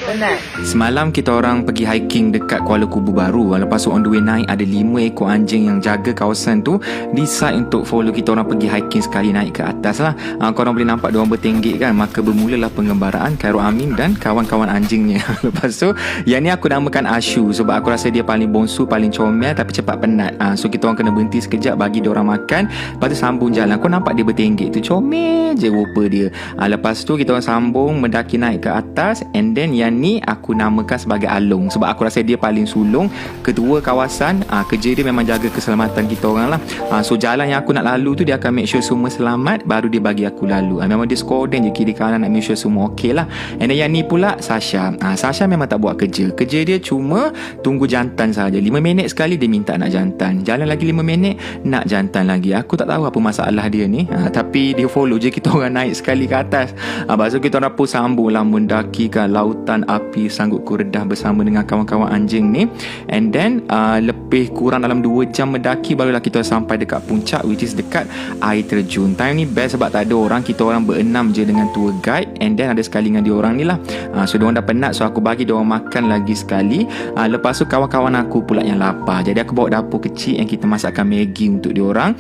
Penat. Semalam kita orang pergi hiking dekat Kuala Kubu Baru. Lepas tu on the way naik ada 5 ekor anjing yang jaga kawasan tu. Decide untuk follow kita orang pergi hiking sekali naik ke atas lah. Korang boleh nampak diorang bertenggek kan. Maka bermulalah pengembaraan Khairul Amin dan kawan-kawan anjingnya. Lepas tu yang ni aku namakan Ashu sebab aku rasa dia paling bongsu, paling comel tapi cepat penat. So kita orang kena berhenti sekejap bagi diorang makan. Lepas tu sambung jalan. Kau nampak dia bertenggek tu, comel je rupa dia. Lepas tu kita orang sambung mendaki naik ke atas. And then yang ni aku namakan sebagai Along sebab aku rasa dia paling sulung, ketua kawasan. Kerja dia memang jaga keselamatan kita orang lah. So jalan yang aku nak lalu tu dia akan make sure semua selamat, baru dia bagi aku lalu. Memang dia skoden je kiri kanan nak make sure semua okey lah. And then yang ni pula Sasha. Sasha memang tak buat kerja dia cuma tunggu jantan saja. 5 minit sekali dia minta nak jantan, jalan lagi 5 minit nak jantan lagi. Aku tak tahu apa masalah dia ni. Tapi dia follow je kita orang naik sekali ke atas. Lepas tu kita orang pun sambung lah mendaki ke lautan api Sanggut Kuredah bersama dengan kawan-kawan anjing ni. And then lebih kurang dalam 2 jam mendaki barulah kita sampai dekat puncak, which is dekat air terjun. Time ni best sebab tak ada orang, kita orang berenam je dengan tour guide. And then ada sekali dengan dia orang ni lah. So diorang dah penat, so aku bagi diorang makan lagi sekali. Lepas tu kawan-kawan aku pula yang lapar, jadi aku bawa dapur kecil yang kita masakkan Maggi untuk diorang.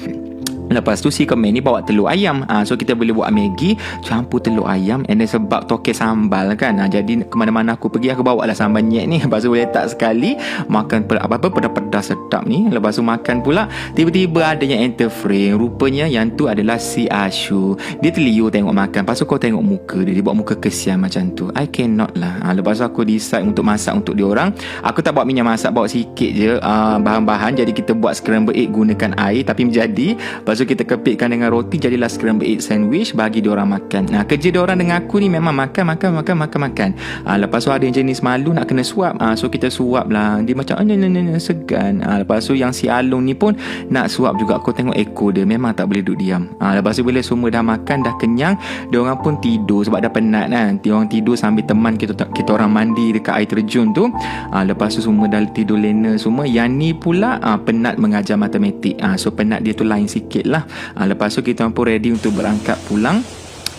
Lepas tu si Kemen ni bawa telur ayam. So kita boleh buat Maggi campur telur ayam. And then sebab toke sambal kan, jadi ke mana-mana aku pergi aku bawa lah sambal nyek ni. Lepas tu boleh letak sekali, makan apa-apa pedas-pedas sedap ni. Lepas tu makan pula, tiba-tiba ada yang enter frame. Rupanya yang tu adalah si Ashu. Dia terliur tengok makan. Lepas tu kau tengok muka dia, dia buat muka kesian macam tu. I cannot lah. Lepas tu aku decide untuk masak untuk dia orang. Aku tak bawa minyak masak, bawa sikit je bahan-bahan. Jadi kita buat scramble egg gunakan air tapi menjadi. Lepas tu kita kepitkan dengan roti, jadilah scramble egg sandwich bagi diorang makan. Kerja diorang dengan aku ni memang makan. Lepas tu ada yang jenis malu nak kena suap. So kita suap lah. Dia macam segan. Lepas tu yang si Along ni pun nak suap juga. Kau tengok ekor dia memang tak boleh duduk diam. Lepas tu bila semua dah makan, dah kenyang, diorang pun tidur sebab dah penat kan. Diorang tidur sambil teman kita orang mandi dekat air terjun tu. Lepas tu semua dah tidur lena semua. Yang ni pula penat mengajar matematik. So penat dia tu lain sikit lah. Lepas tu kita pun ready untuk berangkat pulang.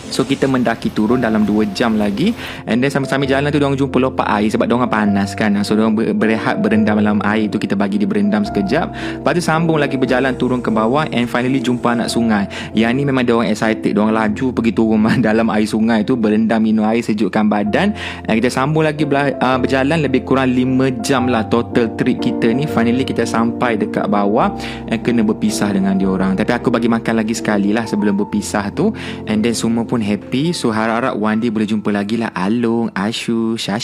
So kita mendaki turun dalam 2 jam lagi. And then sambil-sambil jalan tu diorang jumpa lopak air sebab diorang panas kan. So diorang berehat berendam dalam air tu. Kita bagi dia berendam sekejap. Lepas tu sambung lagi berjalan turun ke bawah. And finally jumpa anak sungai. Yang ni memang diorang excited. Diorang laju pergi turun dalam air sungai tu, berendam minum air, sejukkan badan. And kita sambung lagi berjalan lebih kurang 5 jam lah total trip kita ni. Finally kita sampai dekat bawah and kena berpisah dengan diorang. Tapi aku bagi makan lagi sekali lah sebelum berpisah tu. And then semua pun happy. So harap-harap one day boleh jumpa lagi lah Along, Ashu, Shasha.